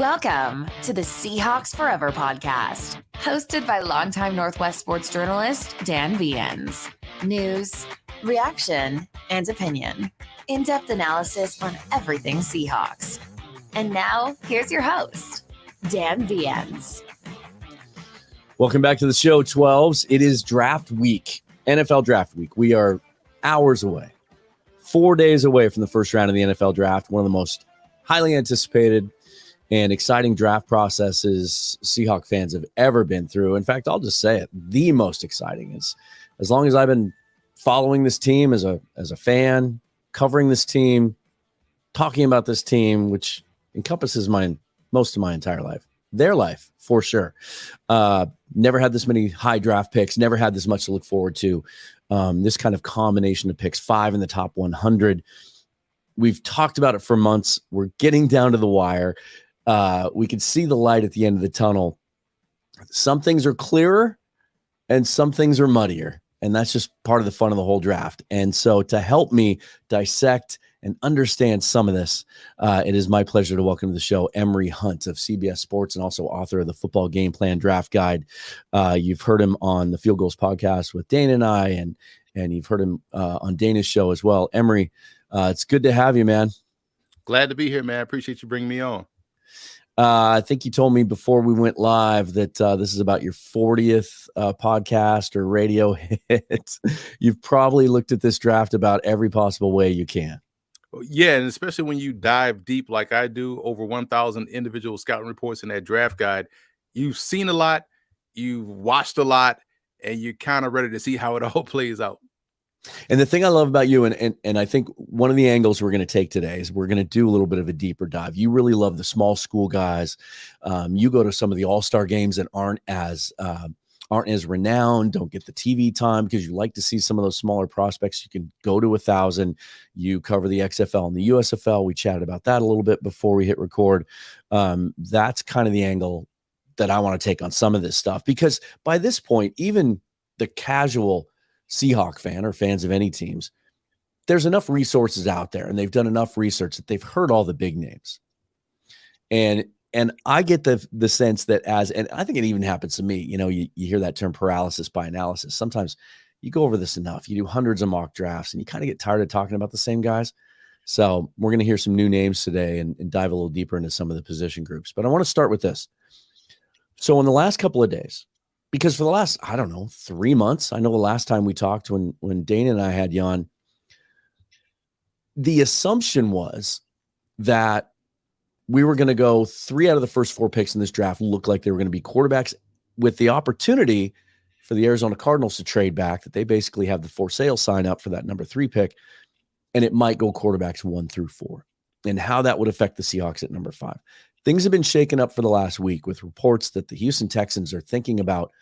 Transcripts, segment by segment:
Welcome to the Seahawks Forever podcast, hosted by longtime Northwest sports journalist Dan Viens. News, reaction, and opinion. In-depth analysis on everything Seahawks. And now, here's your host, Dan Viens. Welcome back to the show, 12s. It is draft week, NFL draft week. We are hours away, 4 days away from the first round of the NFL draft, one of the most highly anticipated and exciting draft processes Seahawk fans have ever been through. In fact, I'll just say it, the most exciting. Is as long as I've been following this team as a fan, covering this team, talking about this team, which encompasses most of my entire life, their life for sure. Never had this many high draft picks, never had this much to look forward to. This kind of combination of picks, 5 in the top 100. We've talked about it for months. We're getting down to the wire. We can see the light at the end of the tunnel. Some things are clearer and some things are muddier. And that's just part of the fun of the whole draft. And so to help me dissect and understand some of this, it is my pleasure to welcome to the show Emory Hunt of CBS Sports and also author of the Football Gameplan Draft Guide. You've heard him on the Field Goals podcast with Dana and I, and you've heard him on Dana's show as well. Emory, it's good to have you, man. Glad to be here, man. I appreciate you bringing me on. I think you told me before we went live that this is about your 40th podcast or radio hit. You've probably looked at this draft about every possible way you can. Yeah, and especially when you dive deep like I do, over 1,000 individual scouting reports in that draft guide, you've seen a lot, you've watched a lot, and you're kind of ready to see how it all plays out. And the thing I love about you, and I think one of the angles we're going to take today is we're going to do a little bit of a deeper dive. You really love the small school guys. You go to some of the all-star games that aren't as renowned, don't get the TV time because you like to see some of those smaller prospects. You can go to 1,000. You cover the XFL and the USFL. We chatted about that a little bit before we hit record. That's kind of the angle that I want to take on some of this stuff, because by this point, even the casual Seahawk fan or fans of any teams, there's enough resources out there and they've done enough research that they've heard all the big names. And I get the sense that and I think it even happens to me, you hear that term paralysis by analysis. Sometimes you go over this enough, you do hundreds of mock drafts and you kind of get tired of talking about the same guys. So we're going to hear some new names today and dive a little deeper into some of the position groups. But I want to start with this. So in the last couple of days, because for the last, 3 months, I know the last time we talked when Dana and I had you on, the assumption was that we were going to go 3 out of the first 4 picks in this draft look like they were going to be quarterbacks, with the opportunity for the Arizona Cardinals to trade back, that they basically have the for sale sign up for that number 3 pick, and it might go quarterbacks 1 through 4, and how that would affect the Seahawks at number 5. Things have been shaken up for the last week with reports that the Houston Texans are thinking about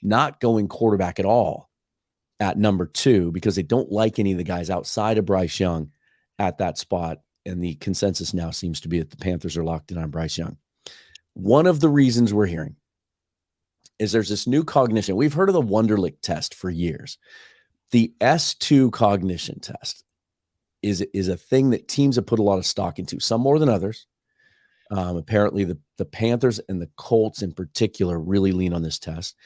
not going quarterback at all at number 2 because they don't like any of the guys outside of Bryce Young at that spot. And the consensus now seems to be that the Panthers are locked in on Bryce Young. One of the reasons we're hearing is there's this new cognition. We've heard of the Wonderlic test for years. The S2 cognition test is a thing that teams have put a lot of stock into, some more than others. Apparently the Panthers and the Colts in particular really lean on this test.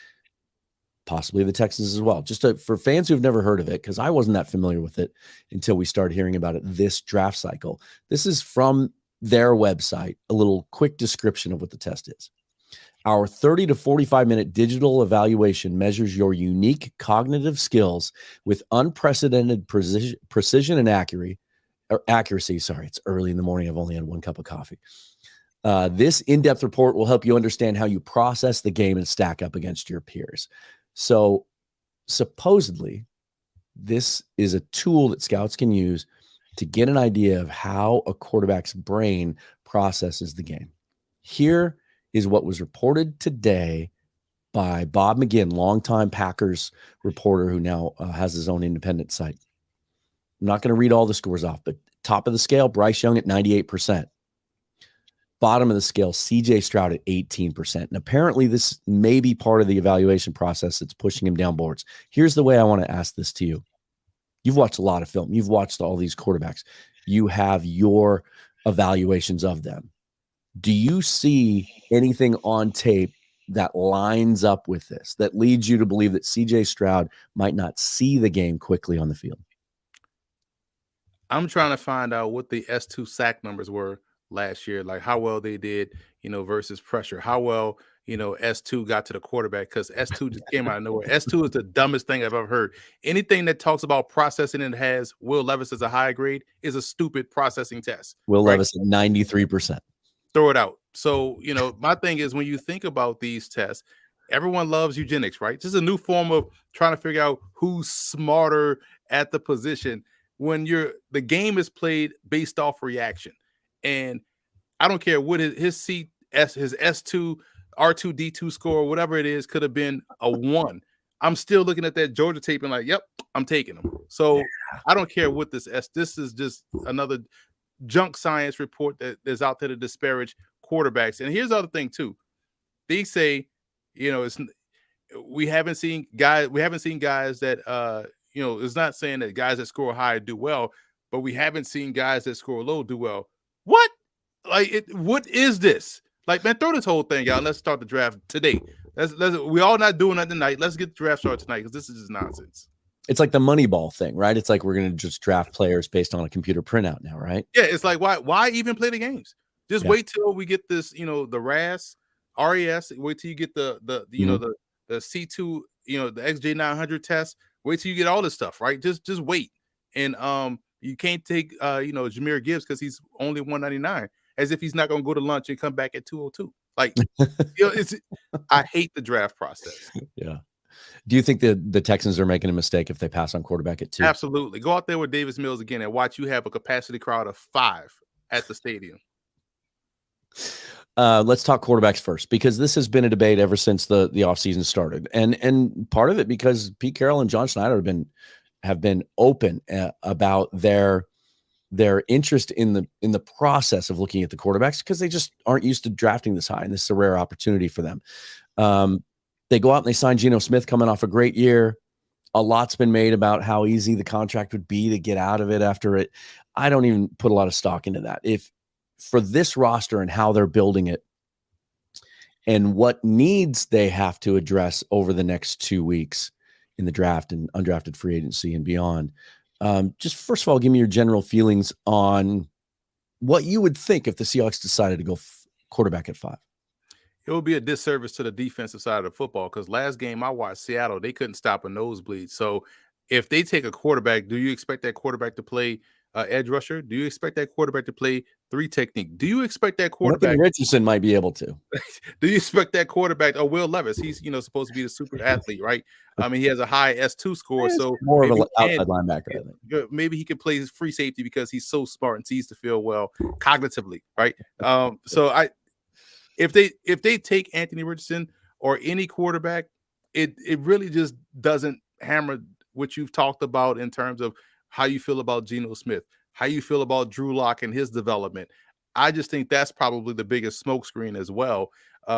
Possibly the Texans as well. Just for fans who've never heard of it, because I wasn't that familiar with it until we started hearing about it this draft cycle. This is from their website, a little quick description of what the test is. Our 30 to 45-minute digital evaluation measures your unique cognitive skills with unprecedented precision and accuracy. Sorry, it's early in the morning. I've only had 1 cup of coffee. This in-depth report will help you understand how you process the game and stack up against your peers. So supposedly, this is a tool that scouts can use to get an idea of how a quarterback's brain processes the game. Here is what was reported today by Bob McGinn, longtime Packers reporter who now has his own independent site. I'm not going to read all the scores off, but top of the scale, Bryce Young at 98%. Bottom of the scale, CJ Stroud at 18%. And apparently this may be part of the evaluation process that's pushing him down boards. Here's the way I want to ask this to you. You've watched a lot of film. You've watched all these quarterbacks. You have your evaluations of them. Do you see anything on tape that lines up with this, that leads you to believe that C.J. Stroud might not see the game quickly on the field? I'm trying to find out what the S2 sack numbers were last year, like how well they did, versus pressure. How well, S2 got to the quarterback, because S2 just came out of nowhere. S2 is the dumbest thing I've ever heard. Anything that talks about processing and has Will Levis as a high grade is a stupid processing test. Will right? Levis at 93%. Throw it out. So, my thing is, when you think about these tests, everyone loves eugenics, right? This is a new form of trying to figure out who's smarter at the position when the game is played based off reaction. And I don't care what his S2 R2D2 score, whatever it is, could have been a 1. I'm still looking at that Georgia tape and like, yep, I'm taking him. So I don't care what this is just another junk science report that is out there to disparage quarterbacks. And here's the other thing too. They say, we haven't seen guys that it's not saying that guys that score high do well, but we haven't seen guys that score low do well. What? What is this? Like, man, throw this whole thing out. Let's start the draft today. We all not doing that tonight. Let's get the draft started tonight, because this is just nonsense. It's like the Moneyball thing, right? It's like we're going to just draft players based on a computer printout now, right? Yeah, it's like, why even play the games? Just wait till we get this, the RAS. Wait till you get the C2, the XJ900 test. Wait till you get all this stuff, right? Just wait. And you can't take Jahmyr Gibbs because he's only 199, as if he's not going to go to lunch and come back at 202. Like, I hate the draft process. Yeah. Do you think that the Texans are making a mistake if they pass on quarterback at 2? Absolutely. Go out there with Davis Mills again and watch you have a capacity crowd of 5 at the stadium. Let's talk quarterbacks first, because this has been a debate ever since the offseason started. And part of it because Pete Carroll and John Schneider have been open about their interest in the process of looking at the quarterbacks, because they just aren't used to drafting this high, and this is a rare opportunity for them. They go out and they sign Geno Smith coming off a great year. A lot's been made about how easy the contract would be to get out of it after it. I don't even put a lot of stock into that. If for this roster and how they're building it and what needs they have to address over the next 2 weeks in the draft and undrafted free agency and beyond, just first of all, give me your general feelings on what you would think if the Seahawks decided to go quarterback at 5. It would be a disservice to the defensive side of the football, because last game I watched Seattle, they couldn't stop a nosebleed. So if they take a quarterback, do you expect that quarterback to play edge rusher? Do you expect that quarterback to play 3 technique? Do you expect that quarterback? Richardson might be able to. Do you expect that quarterback? Oh, Will Levis, he's supposed to be the super athlete, right? I mean, he has a high S2 score, so more of an outside linebacker, I think. Maybe he could play free safety because he's so smart and sees the field well cognitively, right? If they take Anthony Richardson or any quarterback, it really just doesn't hammer what you've talked about in terms of how you feel about Geno Smith, how you feel about Drew Lock and his development. I just think that's probably the biggest smokescreen as well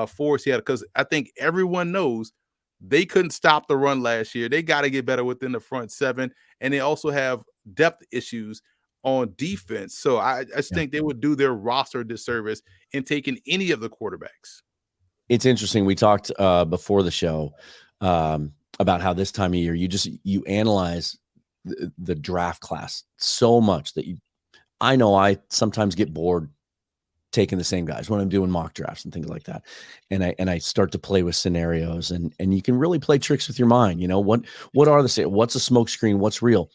for Seattle, because I think everyone knows they couldn't stop the run last year. They got to get better within the front 7, and they also have depth issues on defense. So I just think they would do their roster a disservice in taking any of the quarterbacks. It's interesting. We talked before the show about how this time of year you analyze the draft class so much that I know I sometimes get bored taking the same guys when I'm doing mock drafts and things like that. And I start to play with scenarios, and you can really play tricks with your mind. What are what's a smoke screen? What's real?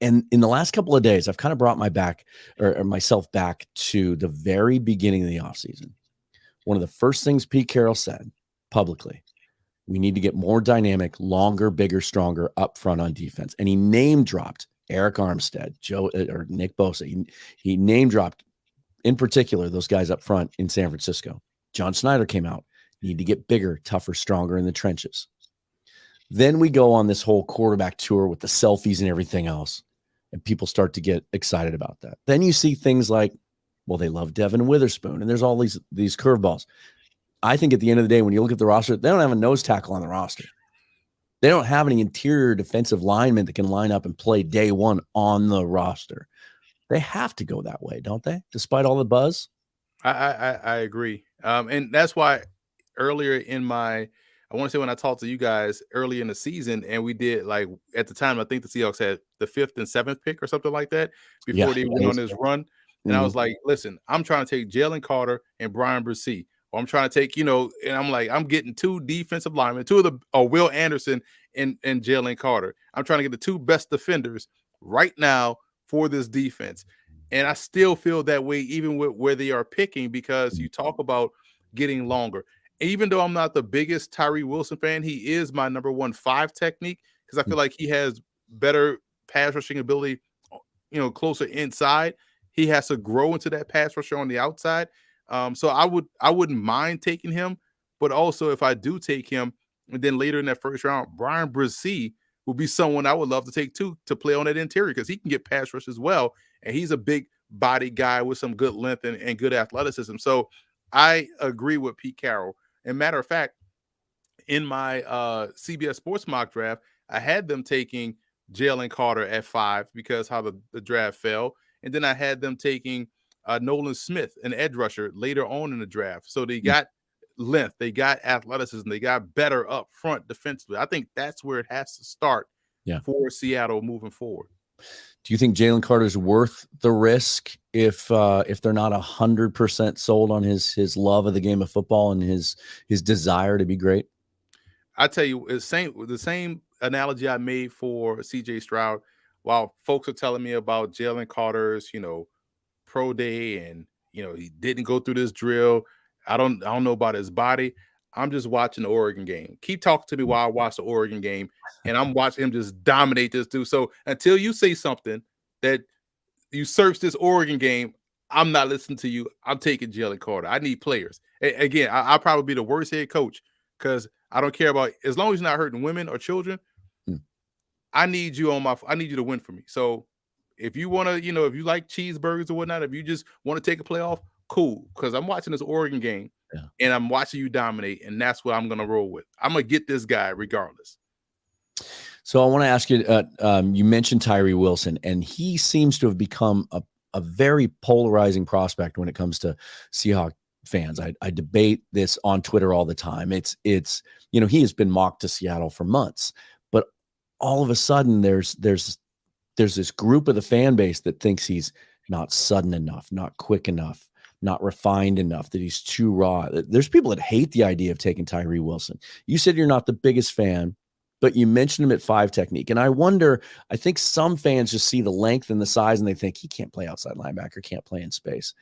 And in the last couple of days, I've kind of brought myself back to the very beginning of the offseason. One of the first things Pete Carroll said publicly, we need to get more dynamic, longer, bigger, stronger up front on defense. And he name dropped Eric Armstead, Nick Bosa. He name dropped, in particular, those guys up front in San Francisco. John Schneider came out. Need to get bigger, tougher, stronger in the trenches. Then we go on this whole quarterback tour with the selfies and everything else, and people start to get excited about that. Then you see things like, well, they love Devin Witherspoon, and there's all these curveballs. I think at the end of the day, when you look at the roster, they don't have a nose tackle on the roster. They don't have any interior defensive linemen that can line up and play day one on the roster. They have to go that way, don't they? Despite all the buzz. I agree. And that's why earlier in my, I want to say when I talked to you guys early in the season, and we did like at the time, I think the Seahawks had the 5th and 7th pick or something like that Yeah. before they went on this run. And I Mhm. was like, listen, I'm trying to take Jalen Carter and Bryan Bresee. Or I'm trying to take, and I'm like, I'm getting 2 defensive linemen, 2 of the Will Anderson and Jalen Carter. I'm trying to get the 2 best defenders right now for this defense. And I still feel that way, even with where they are picking, because you talk about getting longer. Even though I'm not the biggest Tyree Wilson fan, he is my number 1 5 technique because I feel like he has better pass rushing ability, closer inside. He has to grow into that pass rusher on the outside. So I wouldn't mind taking him, but also if I do take him, and then later in that first round, Bryan Bresee would be someone I would love to take too to play on that interior because he can get pass rush as well, and he's a big body guy with some good length and good athleticism. So I agree with Pete Carroll. And matter of fact, in my CBS Sports mock draft, I had them taking Jalen Carter at 5 because how the draft fell. And then I had them taking Nolan Smith, an edge rusher, later on in the draft. So they got length, they got athleticism, they got better up front defensively. I think that's where it has to start for Seattle moving forward. Do you think Jalen Carter's worth the risk if they're not 100% sold on his love of the game of football and his desire to be great? I tell you, it's the same analogy I made for CJ Stroud. While folks are telling me about Jalen Carter's, pro day, and he didn't go through this drill. I don't know about his body. I'm just watching the Oregon game. Keep talking to me while I watch the Oregon game, and I'm watching him just dominate this dude. So until you say something that usurps this Oregon game, I'm not listening to you. I'm taking Jalen Carter. I need players. Again, I'll probably be the worst head coach because I don't care about, as long as you're not hurting women or children. I need you I need you to win for me. So if you want to, if you like cheeseburgers or whatnot, if you just want to take a playoff, cool. Because I'm watching this Oregon game and I'm watching you dominate, and that's what I'm going to roll with. I'm going to get this guy regardless. So I want to ask you, you mentioned Tyree Wilson, and he seems to have become a very polarizing prospect when it comes to Seahawk fans. I debate this on Twitter all the time. It's he has been mocked to Seattle for months, but all of a sudden there's this group of the fan base that thinks he's not sudden enough, not quick enough, not refined enough, that he's too raw. There's people that hate the idea of taking Tyree Wilson. You said you're not the biggest fan, but you mentioned him at 5 technique. And I think some fans just see the length and the size and they think he can't play outside linebacker, can't play in space.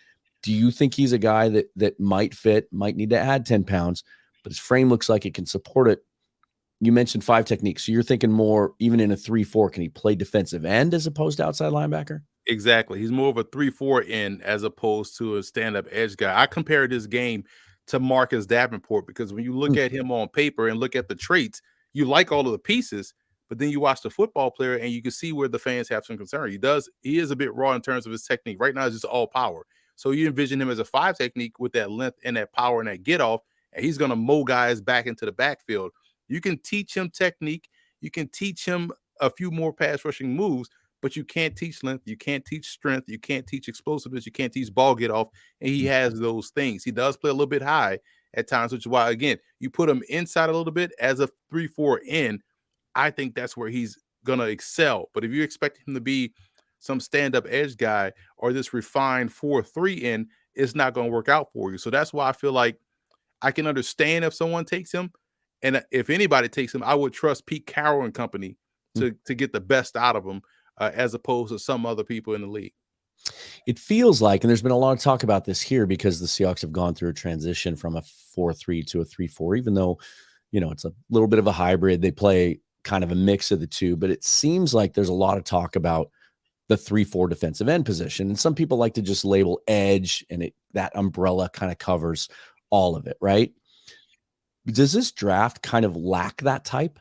Do you think he's a guy that might fit, might need to add 10 pounds, but his frame looks like it can support it? You mentioned 5 techniques. So you're thinking more, even in a 3-4, can he play defensive end as opposed to outside linebacker? Exactly. He's more of a 3-4 end as opposed to a stand-up edge guy. I compared this game to Marcus Davenport because when you look at him on paper and look at the traits, you like all of the pieces, but then you watch the football player and you can see where the fans have some concern. He is a bit raw in terms of his technique. Right now, it's just all power. So you envision him as a 5 technique with that length and that power and that get off, and he's going to mow guys back into the backfield. You can teach him technique. You can teach him a few more pass rushing moves, but you can't teach length. You can't teach strength. You can't teach explosiveness. You can't teach ball get off. And he has those things. He does play a little bit high at times, which is why, again, you put him inside a little bit as a 3-4 end. I think that's where he's going to excel. But if you expect him to be some stand-up edge guy or this refined 4-3 end, it's not going to work out for you. So that's why I feel like I can understand if someone takes him. And if anybody takes him, I would trust Pete Carroll and company to get the best out of him as opposed to some other people in the league. It feels like, and there's been a lot of talk about this here because the Seahawks have gone through a transition from a 4-3 to a 3-4, even though, it's a little bit of a hybrid. They play kind of a mix of the two, but it seems like there's a lot of talk about the 3-4 defensive end position. And some people like to just label edge, and that umbrella kind of covers all of it, right? Does this draft kind of lack that type?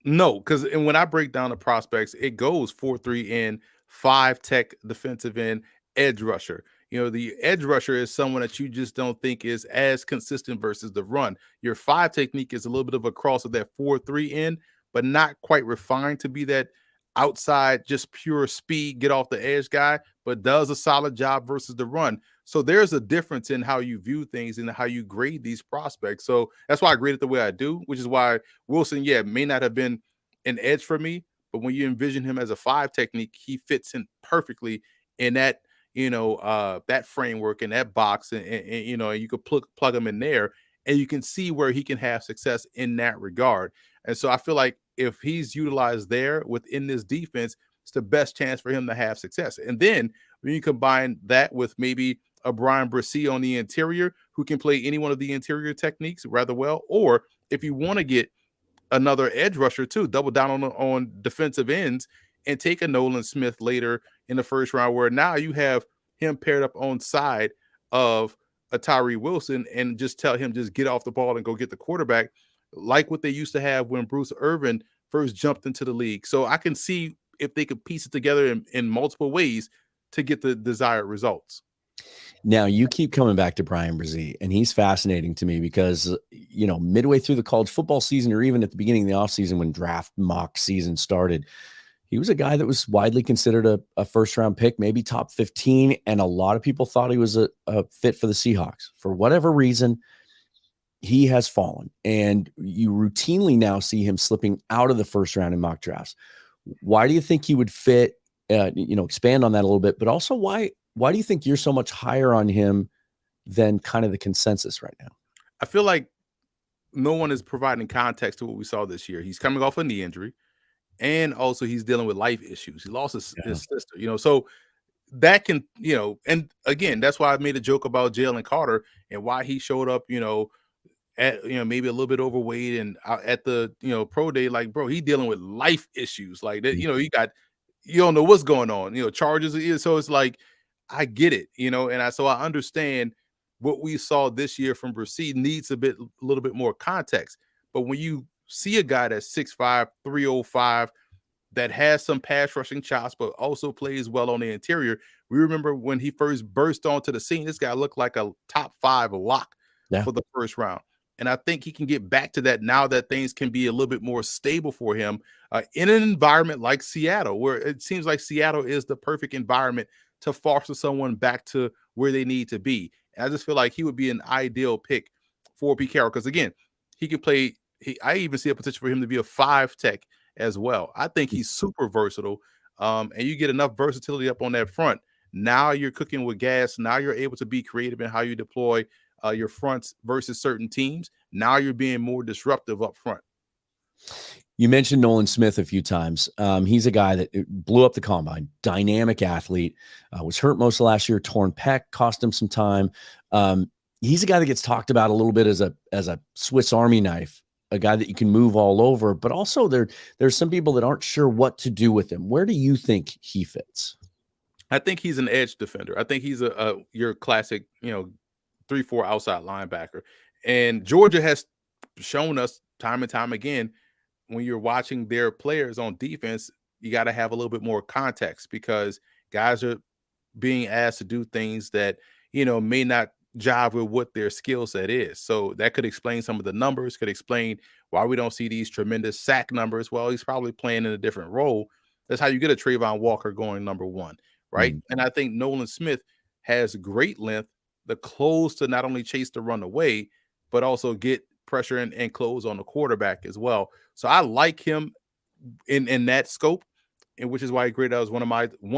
No, because when I break down the prospects, it goes 4-3 in, 5 tech defensive end, edge rusher. The edge rusher is someone that you just don't think is as consistent versus the run. Your 5 technique is a little bit of a cross of that 4-3 in, but not quite refined to be that outside, just pure speed, get off the edge guy, but does a solid job versus the run. So there's a difference in how you view things and how you grade these prospects. So that's why I grade it the way I do, which is why Wilson, may not have been an edge for me, but when you envision him as a 5 technique, he fits in perfectly in that, that framework and that box, and you could plug him in there, and you can see where he can have success in that regard. And so I feel like if he's utilized there within this defense, it's the best chance for him to have success. And then when you combine that with maybe a Bryan Bresee on the interior who can play any one of the interior techniques rather well, or if you want to get another edge rusher too, double down on defensive ends and take a Nolan Smith later in the first round, where now you have him paired up on side of a Tyree Wilson and just tell him just get off the ball and go get the quarterback, like what they used to have when Bruce Irvin first jumped into the league. So I can see if they could piece it together in multiple ways to get the desired results. Now, you keep coming back to Bryan Bresee, and he's fascinating to me because, midway through the college football season, or even at the beginning of the offseason when draft mock season started, he was a guy that was widely considered a first-round pick, maybe top 15, and a lot of people thought he was a fit for the Seahawks. For whatever reason, he has fallen, and you routinely now see him slipping out of the first round in mock drafts. Why do you think he would fit? Expand on that a little bit, but also why do you think you're so much higher on him than kind of the consensus right now? I feel like no one is providing context to what we saw this year. He's coming off a knee injury, and also he's dealing with life issues. He lost his sister, so that can, and again, that's why I made a joke about Jalen Carter and why he showed up, at maybe a little bit overweight and at the pro day, like, bro, he dealing with life issues like that. You don't know what's going on, charges. So it's like, I get it, and so I understand what we saw this year from Bresee needs a little bit more context. But when you see a guy that's 6'5", 305, that has some pass rushing chops, but also plays well on the interior, we remember when he first burst onto the scene, this guy looked like a top 5 lock for the first round. And I think he can get back to that now that things can be a little bit more stable for him in an environment like Seattle, where it seems like Seattle is the perfect environment to foster someone back to where they need to be. And I just feel like he would be an ideal pick for Pete Carroll because, again, he can play. I even see a potential for him to be a 5 tech as well. I think he's super versatile, and you get enough versatility up on that front. Now you're cooking with gas. Now you're able to be creative in how you deploy your fronts versus certain teams. Now you're being more disruptive up front. You mentioned Nolan Smith a few times. He's a guy that blew up the combine, dynamic athlete, was hurt most of last year, torn pec, cost him some time. He's a guy that gets talked about a little bit as a Swiss Army knife, a guy that you can move all over, but also there's some people that aren't sure what to do with him. Where do you think he fits? I think he's an edge defender. I think he's your classic, 3-4 outside linebacker. And Georgia has shown us time and time again, when you're watching their players on defense, you got to have a little bit more context because guys are being asked to do things that, may not jive with what their skill set is. So that could explain some of the numbers, could explain why we don't see these tremendous sack numbers. Well, he's probably playing in a different role. That's how you get a Trayvon Walker going number 1, right? And I think Nolan Smith has great length, the close to not only chase the run away, but also get pressure and close on the quarterback as well. So I like him in that scope, and which is why he graded out as one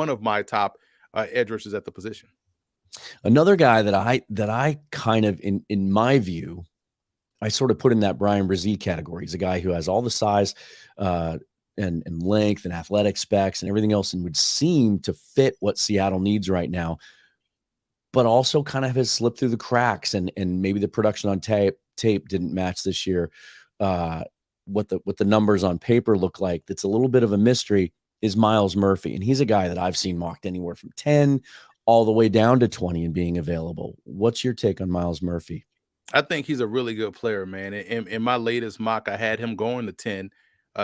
of my top edge rushers at the position. Another guy that I kind of, in my view, I sort of put in that Bryan Bresee category. He's a guy who has all the size and length and athletic specs and everything else, and would seem to fit what Seattle needs right now, but also kind of has slipped through the cracks, and maybe the production on tape didn't match this year. What the numbers on paper look like, that's a little bit of a mystery, is Myles Murphy. And he's a guy that I've seen mocked anywhere from 10 all the way down to 20 and being available. What's your take on Myles Murphy? I think he's a really good player, man. In my latest mock, I had him going to 10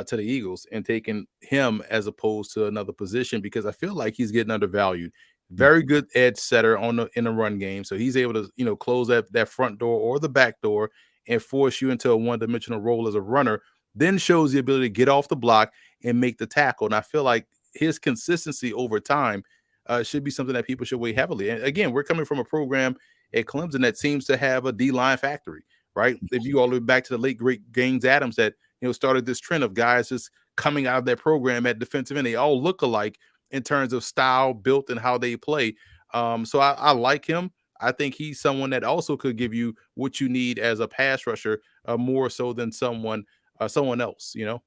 to the Eagles and taking him as opposed to another position because I feel like he's getting undervalued. Very good edge setter in the run game. So he's able to, close that front door or the back door and force you into a one-dimensional role as a runner, then shows the ability to get off the block and make the tackle. And I feel like his consistency over time should be something that people should weigh heavily. And again, we're coming from a program at Clemson that seems to have a D-line factory, right? If you all the way back to the late great Gaines Adams that started this trend of guys just coming out of that program at defensive end. They all look alike in terms of style, built, and how they play. So I like him. I think he's someone that also could give you what you need as a pass rusher, more so than someone else. Yeah.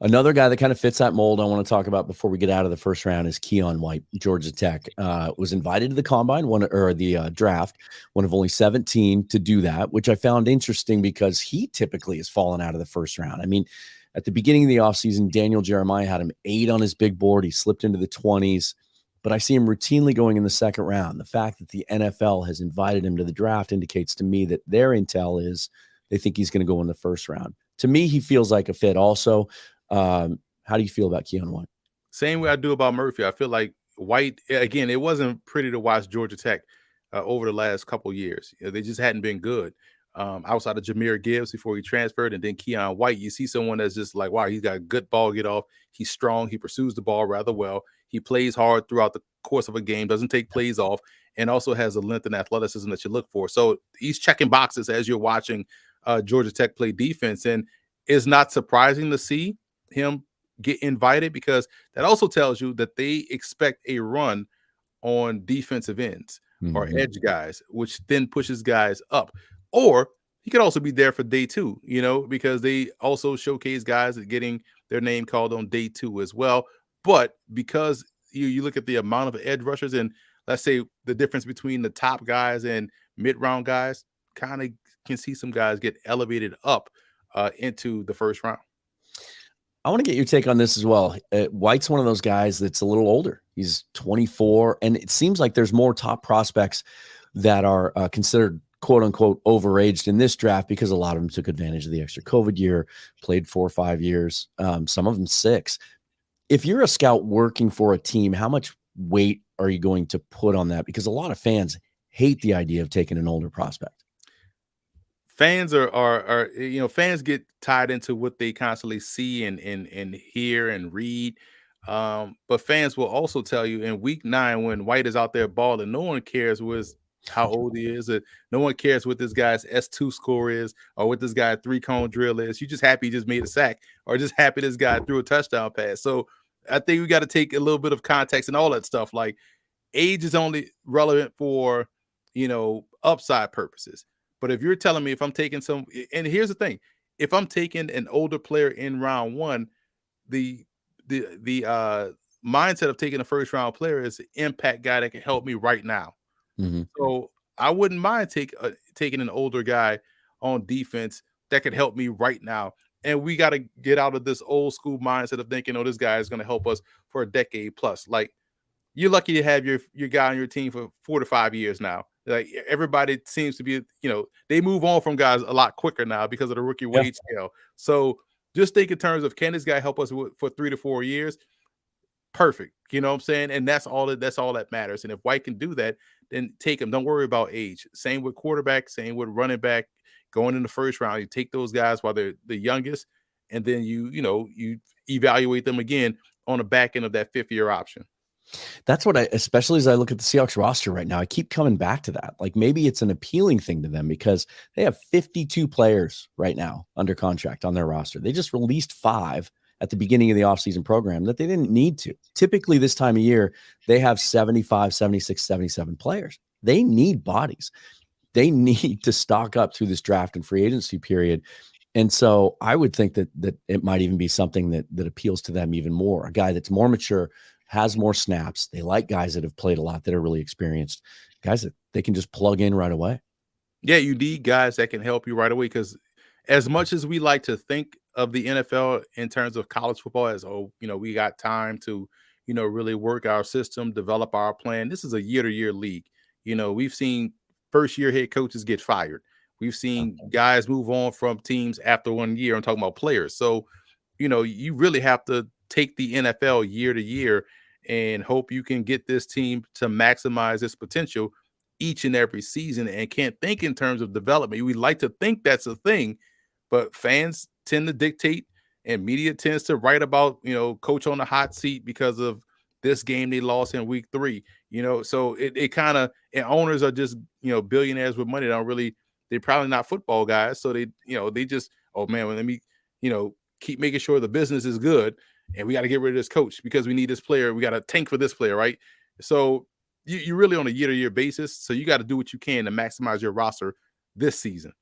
Another guy that kind of fits that mold I want to talk about before we get out of the first round is Keon White, Georgia Tech. Was invited to the combine, the draft, one of only 17 to do that, which I found interesting because he typically has fallen out of the first round. I mean, at the beginning of the offseason, Daniel Jeremiah had him 8 on his big board. He slipped into the 20s, but I see him routinely going in the second round. The fact that the NFL has invited him to the draft indicates to me that their intel is they think he's going to go in the first round. To me, he feels like a fit also. How do you feel about Keon White? Same way I do about Murphy. I feel like White, again, it wasn't pretty to watch Georgia Tech over the last couple of years. They just hadn't been good. Outside of Jahmyr Gibbs before he transferred, and then Keon White, you see someone that's just like, wow, he's got a good ball get off. He's strong. He pursues the ball rather well. He plays hard throughout the course of a game, doesn't take plays off, and also has the length and athleticism that you look for. So he's checking boxes as you're watching Georgia Tech play defense, and it's not surprising to see him get invited because that also tells you that they expect a run on defensive ends or edge guys, which then pushes guys up. Or he could also be there for day 2, because they also showcase guys that getting their name called on day 2 as well. But because you look at the amount of edge rushers and let's say the difference between the top guys and mid-round guys, kind of can see some guys get elevated up into the first round. I want to get your take on this as well. White's one of those guys that's a little older. He's 24, and it seems like there's more top prospects that are considered quote-unquote overaged in this draft because a lot of them took advantage of the extra COVID year, played 4 or 5 years, some of them 6. If you're a scout working for a team, how much weight are you going to put on that? Because a lot of fans hate the idea of taking an older prospect. Fans are fans get tied into what they constantly see and hear and read. But fans will also tell you in week 9 when White is out there balling, no one cares how old he is. No one cares what this guy's S2 score is or what this guy's 3-cone drill is. You're just happy he just made a sack or just happy this guy threw a touchdown pass. So I think we got to take a little bit of context and all that stuff. Like age is only relevant for, upside purposes. But if you're telling me if I'm taking and here's the thing, if I'm taking an older player in round 1, the mindset of taking a first round player is an impact guy that can help me right now. So I wouldn't mind taking an older guy on defense that could help me right now. And we got to get out of this old school mindset of thinking, this guy is going to help us for a decade plus. Like you're lucky to have your guy on your team for 4 to 5 years now. Like everybody seems to be, they move on from guys a lot quicker now because of the rookie wage scale. So just think in terms of, can this guy help us for 3 to 4 years? Perfect. You know what I'm saying? And that's all that matters. And if White can do that, then take him. Don't worry about age. Same with quarterback, same with running back. Going in the first round, you take those guys while they're the youngest, and then you evaluate them again on the back end of that 5th-year option. That's what especially as I look at the Seahawks roster right now, I keep coming back to that. Like maybe it's an appealing thing to them because they have 52 players right now under contract on their roster. They just released 5 at the beginning of the offseason program that they didn't need to. Typically this time of year, they have 75, 76, 77 players. They need bodies. They need to stock up through this draft and free agency period. And so I would think that it might even be something that appeals to them even more. A guy that's more mature, has more snaps. They like guys that have played a lot, that are really experienced, guys that they can just plug in right away. Yeah, you need guys that can help you right away because as much as we like to think of the NFL in terms of college football as, we got time to, really work our system, develop our plan. This is a year-to-year league. We've seen first-year head coaches get fired. We've seen guys move on from teams after 1 year. I'm talking about players. So, you really have to take the NFL year to year and hope you can get this team to maximize its potential each and every season and can't think in terms of development. We like to think that's a thing, but fans tend to dictate and media tends to write about, coach on the hot seat because of this game they lost in week 3. So it kind of, and owners are just, billionaires with money. They're probably not football guys. So they just, oh man, well, let me, keep making sure the business is good. And we got to get rid of this coach because we need this player. We got to tank for this player, right? So you're really on a year-to-year basis. So you got to do what you can to maximize your roster this season.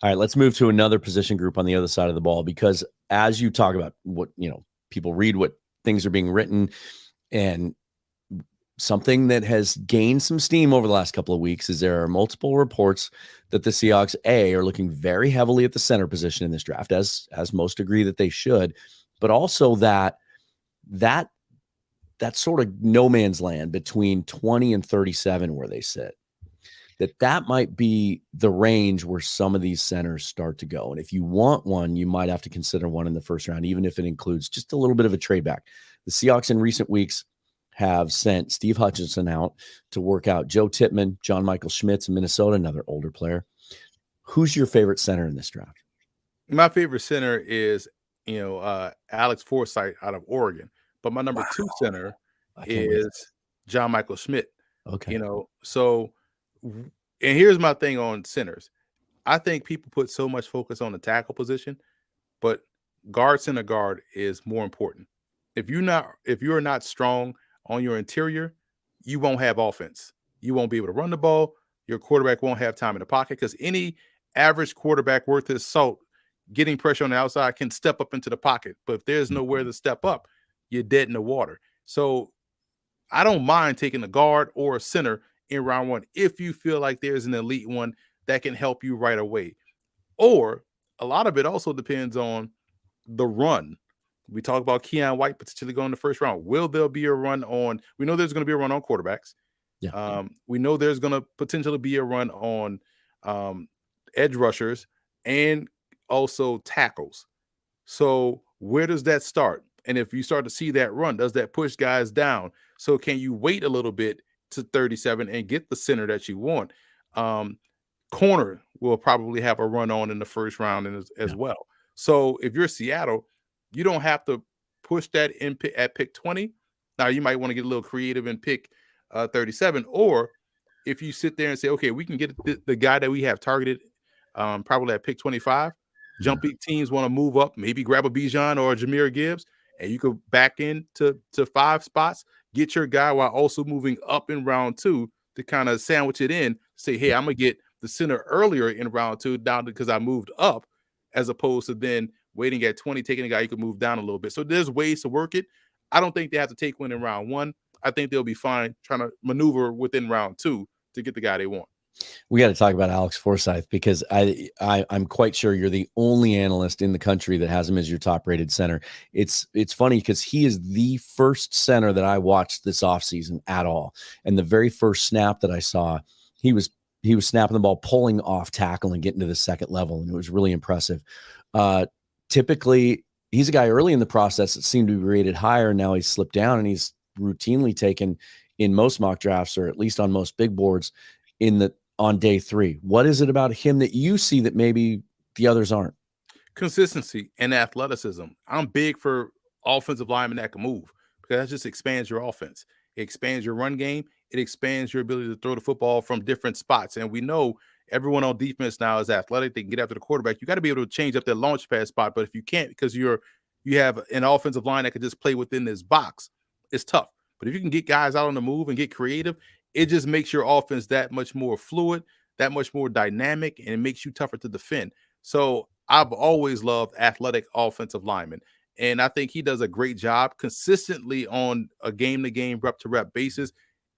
All right, let's move to another position group on the other side of the ball, because as you talk about what, people read what things are being written, and something that has gained some steam over the last couple of weeks is there are multiple reports that the Seahawks are looking very heavily at the center position in this draft, as most agree that they should, but also that sort of no man's land between 20 and 37 where they sit, that might be the range where some of these centers start to go. And if you want one, you might have to consider one in the first round, even if it includes just a little bit of a trade back. The Seahawks in recent weeks have sent Steve Hutchinson out to work out Joe Tippmann, John Michael Schmitz in Minnesota, another older player. Who's your favorite center in this draft? My favorite center is, Alex Forsythe out of Oregon. But my number 2 center is John Michael Schmidt. Okay. So, and here's my thing on centers. I think people put so much focus on the tackle position, but center guard is more important. If you're not strong on your interior, you won't have offense. You won't be able to run the ball. Your quarterback won't have time in the pocket, because any average quarterback worth his salt getting pressure on the outside can step up into the pocket. But if there's nowhere to step up, you're dead in the water. So I don't mind taking a guard or a center in round 1 if you feel like there's an elite one that can help you right away. Or a lot of it also depends on the run. We talk about Keon White potentially going in the first round. Will there be a run on? We know there's going to be a run on quarterbacks. Yeah. We know there's going to potentially be a run on edge rushers and also tackles. So where does that start? And if you start to see that run, does that push guys down? So can you wait a little bit to 37 and get the center that you want? Corner will probably have a run on in the first round as well. So if you're Seattle, you don't have to push that in at pick 20. Now you might want to get a little creative and pick 37. Or if you sit there and say, okay, we can get the guy that we have targeted probably at pick 25. Jumping teams want to move up, maybe grab a Bijan or a Jahmyr Gibbs, and you could back into 5 spots, get your guy while also moving up in round 2 to kind of sandwich it in. Say, hey, I'm going to get the center earlier in round 2 down because I moved up, as opposed to then waiting at 20, taking a guy you could move down a little bit. So there's ways to work it. I don't think they have to take one in round 1. I think they'll be fine trying to maneuver within round 2 to get the guy they want. We got to talk about Alex Forsythe, because I'm quite sure you're the only analyst in the country that has him as your top-rated center. It's funny because he is the first center that I watched this offseason at all. And the very first snap that I saw, he was snapping the ball, pulling off tackle and getting to the second level, and it was really impressive. Typically, he's a guy early in the process that seemed to be rated higher, and now he's slipped down, and he's routinely taken in most mock drafts, or at least on most big boards, on day 3. What is it about him that you see that maybe the others aren't? Consistency and athleticism. I'm big for offensive linemen that can move, because that just expands your offense. It expands your run game. It expands your ability to throw the football from different spots. And we know everyone on defense now is athletic. They can get after the quarterback. You got to be able to change up that launch pad spot. But if you can't, because you have an offensive line that can just play within this box, it's tough. But if you can get guys out on the move and get creative, it just makes your offense that much more fluid, that much more dynamic, and it makes you tougher to defend. So I've always loved athletic offensive linemen, and I think he does a great job consistently on a game-to-game, rep-to-rep basis.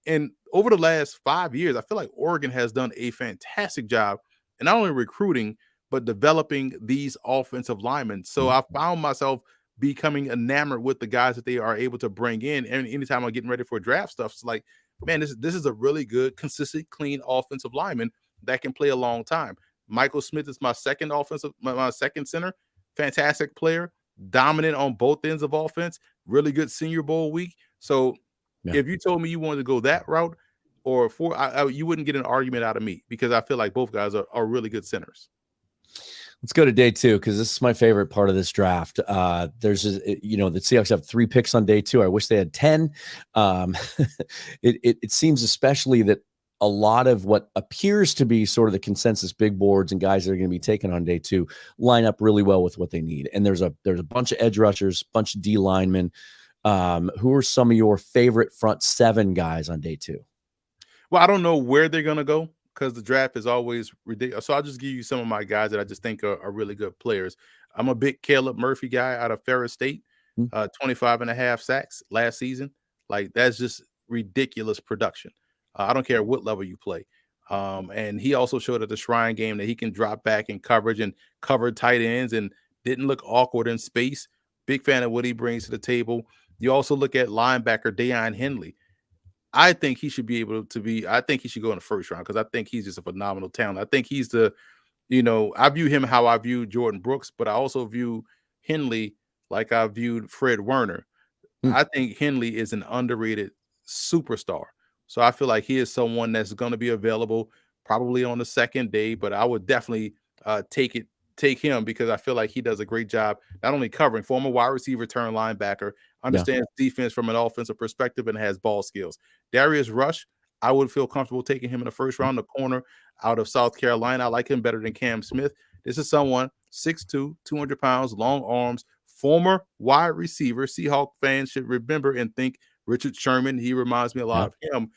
And over the last 5 years, I feel like Oregon has done a fantastic job in not only recruiting, but developing these offensive linemen. So I found myself becoming enamored with the guys that they are able to bring in. And anytime I'm getting ready for draft stuff, it's like, man, this is a really good, consistent, clean offensive lineman that can play a long time. Michael Smith is my second center. Fantastic player, dominant on both ends of offense, really good Senior Bowl week. So if you told me you wanted to go that route, you wouldn't get an argument out of me, because I feel like both guys are really good centers. Let's go to day 2 because this is my favorite part of this draft. There's, the Seahawks have 3 picks on day 2. I wish they had 10. It seems especially that a lot of what appears to be sort of the consensus big boards and guys that are going to be taken on day 2 line up really well with what they need. And there's a bunch of edge rushers, bunch of D linemen. Who are some of your favorite front 7 guys on day 2? Well, I don't know where they're going to go because the draft is always ridiculous. So I'll just give you some of my guys that I just think are really good players. I'm a big Caleb Murphy guy out of Ferris State, 25 and a half sacks last season. Like, that's just ridiculous production. I don't care what level you play. And he also showed at the Shrine game that he can drop back in coverage and cover tight ends and didn't look awkward in space. Big fan of what he brings to the table. You also look at linebacker Deion Henley. I think he should be able to be. I think he should go in the first round because I think he's just a phenomenal talent. I think he's I view him how I view Jordan Brooks, but I also view Henley like I viewed Fred Warner. I think Henley is an underrated superstar. So I feel like he is someone that's going to be available probably on the second day, but I would definitely take him because I feel like he does a great job, not only covering, former wide receiver turned linebacker, understands defense from an offensive perspective and has ball skills. Darius Rush, I would feel comfortable taking him in the first round, the corner out of South Carolina. I like him better than Cam Smith. This is someone 6'2", 200 pounds, long arms, former wide receiver. Seahawk fans should remember and think Richard Sherman. He reminds me a lot of him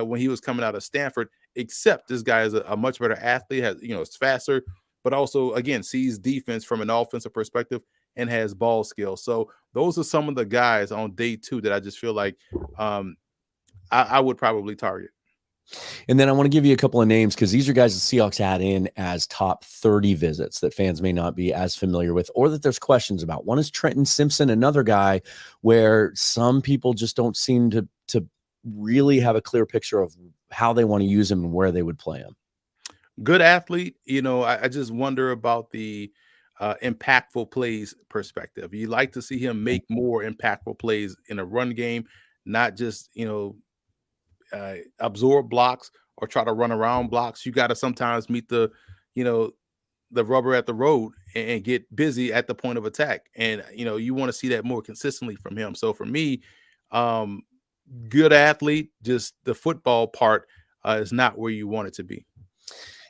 when he was coming out of Stanford, except this guy is a much better athlete, is faster, but also, again, sees defense from an offensive perspective and has ball skills. So those are some of the guys on day 2 that I just feel like I would probably target. And then I want to give you a couple of names because these are guys the Seahawks had in as top 30 visits that fans may not be as familiar with or that there's questions about. One is Trenton Simpson, another guy where some people just don't seem to really have a clear picture of how they want to use him and where they would play him. Good athlete. I just wonder about the impactful plays perspective. You like to see him make more impactful plays in a run game, not just, absorb blocks or try to run around blocks. You got to sometimes meet the rubber at the road and get busy at the point of attack. And, you want to see that more consistently from him. So for me, good athlete, just the football part is not where you want it to be.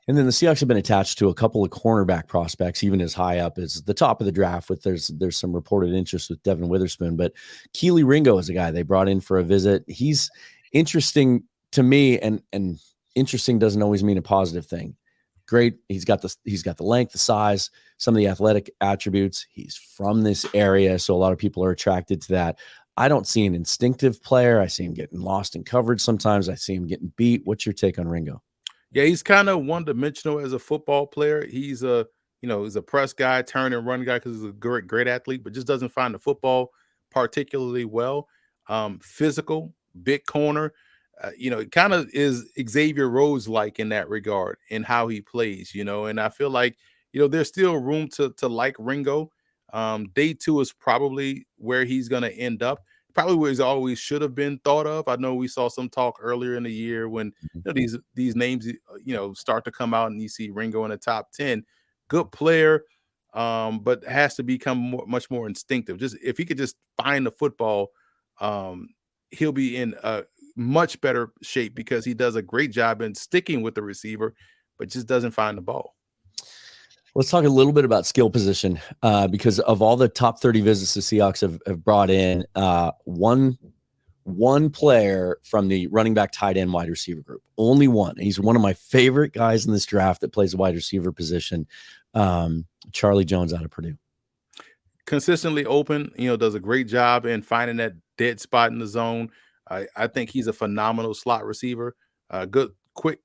And then the Seahawks have been attached to a couple of cornerback prospects, even as high up as the top of the draft. There's some reported interest with Devin Witherspoon, but Keely Ringo is a guy they brought in for a visit. He's interesting to me, and interesting doesn't always mean a positive thing. Great, he's got the length, the size, some of the athletic attributes. He's from this area, so a lot of people are attracted to that. I don't see an instinctive player. I see him getting lost in coverage sometimes. I see him getting beat. What's your take on Ringo? Yeah, he's kind of one-dimensional as a football player. He's he's a press guy, turn and run guy because he's a great athlete, but just doesn't find the football particularly well. Physical, big corner. It kind of is Xavier Rhodes-like in that regard in how he plays, and I feel like, there's still room to like Ringo. Day 2 is probably where he's going to end up. Probably where he's always should have been thought of. I know we saw some talk earlier in the year when these names start to come out and you see Ringo in the top 10. Good player, but has to become much more instinctive. Just if he could just find the football, he'll be in a much better shape because he does a great job in sticking with the receiver, but just doesn't find the ball. Let's talk a little bit about skill position because of all the top 30 visits the Seahawks have brought in, one player from the running back, tight end, wide receiver group. Only one. He's one of my favorite guys in this draft that plays the wide receiver position, Charlie Jones out of Purdue. Consistently open, does a great job in finding that dead spot in the zone. I think he's a phenomenal slot receiver, good, quick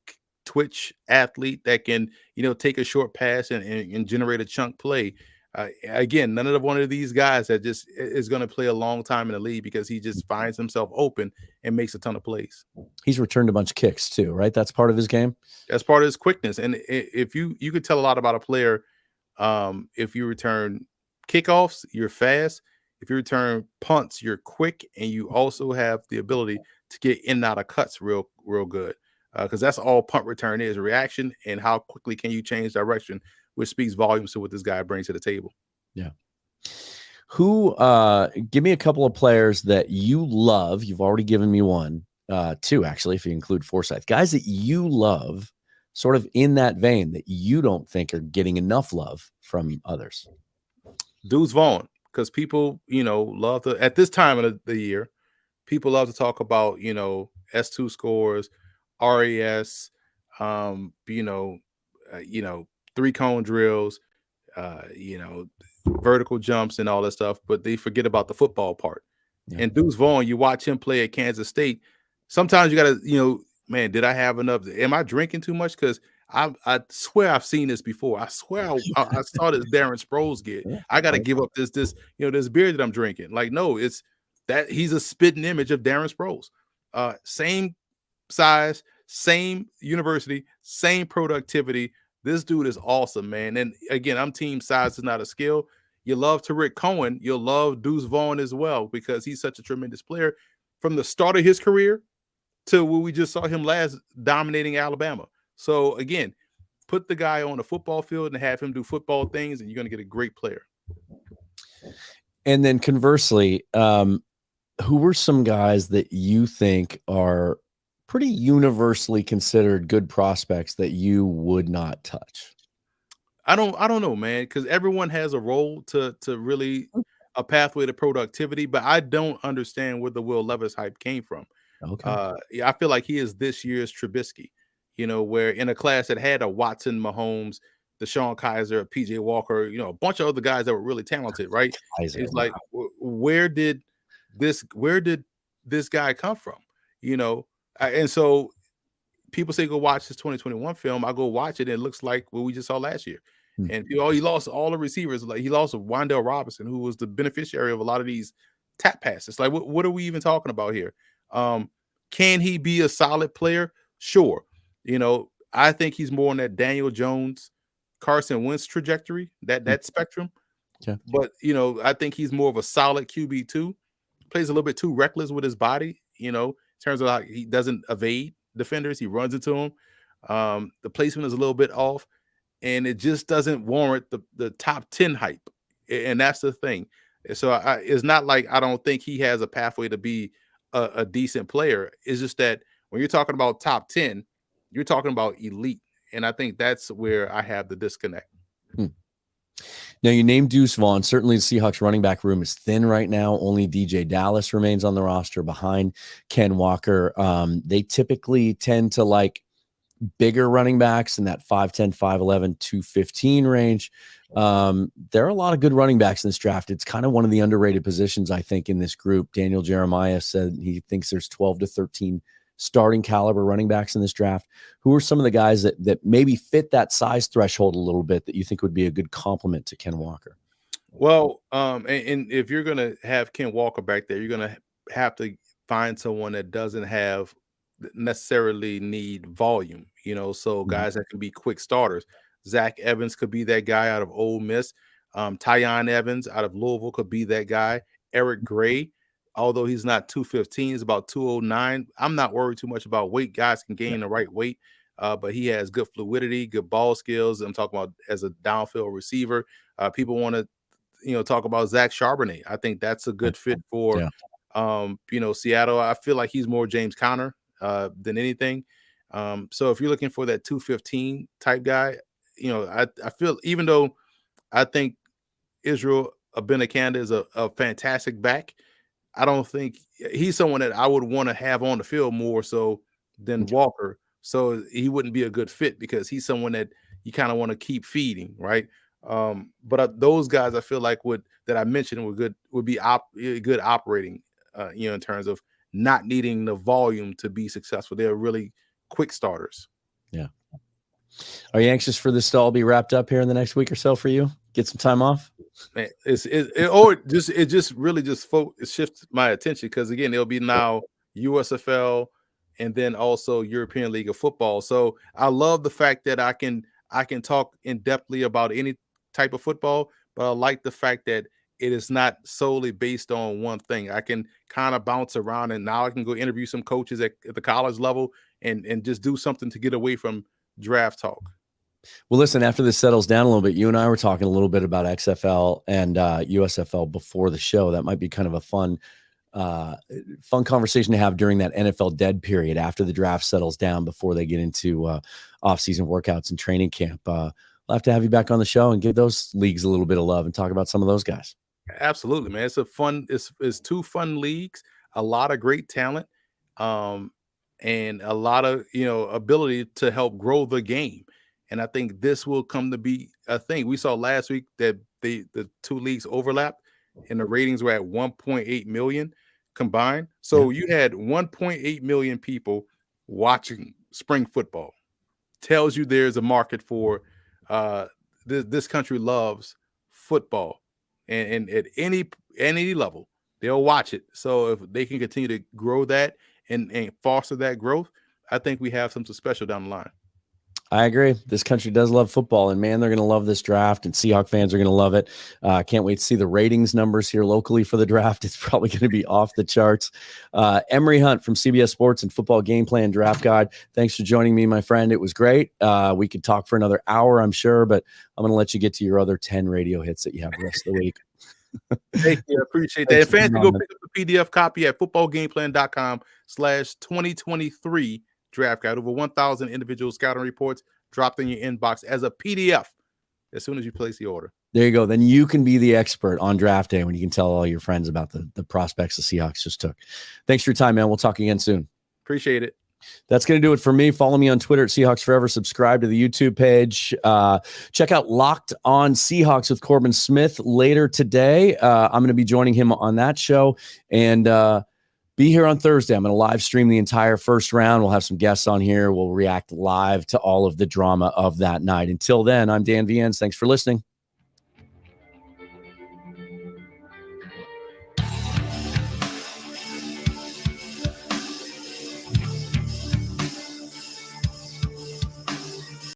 twitch athlete that can, take a short pass and generate a chunk play. Again, none of one of these guys that just is going to play a long time in the league because he just finds himself open and makes a ton of plays. He's returned a bunch of kicks too, right? That's part of his game. That's part of his quickness. And if you could tell a lot about a player, if you return kickoffs, you're fast. If you return punts, you're quick, and you also have the ability to get in and out of cuts real good. Because that's all punt return is, reaction and how quickly can you change direction which speaks volumes to what this guy brings to the table. Yeah. Who, give me a couple of players that you love. You've already given me one, two, actually, if you include Forsyth. Guys that you love, sort of in that vein, that you don't think are getting enough love from others. Deuce Vaughn, because people, love to, at this time of the year, people love to talk about, S2 scores, RAS, 3-cone drills, vertical jumps and all that stuff, but they forget about the football part. Yeah. And Deuce Vaughn, you watch him play at Kansas State. Sometimes you got to, man, did I have enough? Am I drinking too much? Because I swear I've seen this before. I swear I saw this Darren Sproles get. I got to give up this beer that I'm drinking. Like, no, it's that he's a spitting image of Darren Sproles. Same size, same university, same productivity. This dude is awesome, man. And again, I'm team size is not a skill. You love Tariq Cohen. You'll love Deuce Vaughn as well because he's such a tremendous player from the start of his career to where we just saw him last dominating Alabama. So again, put the guy on the football field and have him do football things, and you're going to get a great player. And then conversely, who were some guys that you think are pretty universally considered good prospects that you would not touch? I don't know, man, because everyone has a role to really a pathway to productivity, but I don't understand where the Will Levis hype came from. Okay. I feel like he is this year's Trubisky, where in a class that had a Watson, Mahomes, Deshaun Kaiser, PJ Walker, a bunch of other guys that were really talented, right? Kaiser, it's like, where did this guy come from? And so people say go watch this 2021 film. I go watch it, and it looks like what we just saw last year. And he lost all the receivers. Like he lost Wan'Dale Robinson, who was the beneficiary of a lot of these tap passes. Like, what are we even talking about here? Can he be a solid player? Sure. I think he's more on that Daniel Jones, Carson Wentz trajectory, that spectrum. Yeah. But I think he's more of a solid QB2. Plays a little bit too reckless with his body, in terms of how he doesn't evade defenders, he runs into them. The placement is a little bit off, and it just doesn't warrant the top 10 hype. And that's the thing. So it's not like I don't think he has a pathway to be a decent player. It's just that when you're talking about top 10, you're talking about elite. And I think that's where I have the disconnect. Now, you named Deuce Vaughn. Certainly the Seahawks running back room is thin right now. Only DJ Dallas remains on the roster behind Ken Walker. They typically tend to like bigger running backs in that 5'10", 5'11", 215 range. There are a lot of good running backs in this draft. It's kind of one of the underrated positions, I think, in this group. Daniel Jeremiah said he thinks there's 12 to 13 starting caliber running backs in this draft. Who are some of the guys that maybe fit that size threshold a little bit that you think would be a good complement to Ken Walker? Well, and if you're going to have Ken Walker back there, you're going to have to find someone that doesn't have necessarily need volume, so guys that can be quick starters. Zach Evans could be that guy out of Ole Miss. Tyon Evans out of Louisville could be that guy. Eric Gray, although he's not 215, he's about 209. I'm not worried too much about weight. Guys can gain the right weight, but he has good fluidity, good ball skills. I'm talking about as a downfield receiver. People want to, talk about Zach Charbonnet. I think that's a good fit for, Seattle. I feel like he's more James Conner than anything. So if you're looking for that 215 type guy, I feel, even though I think Israel Abanikanda is a fantastic back, I don't think he's someone that I would want to have on the field more so than Walker. So he wouldn't be a good fit because he's someone that you kind of want to keep feeding, right? But those guys I feel like that I mentioned would be good operating, in terms of not needing the volume to be successful. They're really quick starters. Yeah. Are you anxious for this to all be wrapped up here in the next week or so for you? Get some time off? Man, it just really shifts my attention because again, it'll be now USFL and then also European League of Football. So I love the fact that I can talk in depthly about any type of football, but I like the fact that it is not solely based on one thing. I can kind of bounce around, and now I can go interview some coaches at the college level and just do something to get away from draft talk. Well, listen, after this settles down a little bit, you and I were talking a little bit about XFL and USFL before the show. That might be kind of a fun conversation to have during that NFL dead period after the draft settles down before they get into off-season workouts and training camp. We'll have to have you back on the show and give those leagues a little bit of love and talk about some of those guys. Absolutely, man. It's two fun leagues, a lot of great talent, and a lot of ability to help grow the game. And I think this will come to be a thing. We saw last week that the two leagues overlapped and the ratings were at 1.8 million combined. So you had 1.8 million people watching spring football. Tells you there's a market for this country loves football, and at any level they'll watch it. So if they can continue to grow that and foster that growth, I think we have something special down the line. I agree. This country does love football, and man, they're going to love this draft, and Seahawk fans are going to love it. Can't wait to see the ratings numbers here locally for the draft. It's probably going to be off the charts. Emory Hunt from CBS Sports and Football Gameplan Draft Guide. Thanks for joining me, my friend. It was great. We could talk for another hour, I'm sure, but I'm going to let you get to your other 10 radio hits that you have the rest of the week. Thank you. I appreciate that. Fans can go pick up the PDF copy at footballgameplan.com/2023 draft guide. Over 1,000 individual scouting reports dropped in your inbox as a PDF as soon as you place the order. There you go. Then you can be the expert on draft day when you can tell all your friends about the prospects the Seahawks just took. Thanks for your time, man. We'll talk again soon. Appreciate it. That's going to do it for me. Follow me on Twitter at Seahawks Forever. Subscribe to the YouTube page. Check out Locked on Seahawks with Corbin Smith later today. I'm going to be joining him on that show. And be here on Thursday. I'm going to live stream the entire first round. We'll have some guests on here. We'll react live to all of the drama of that night. Until then, I'm Dan Viens. Thanks for listening.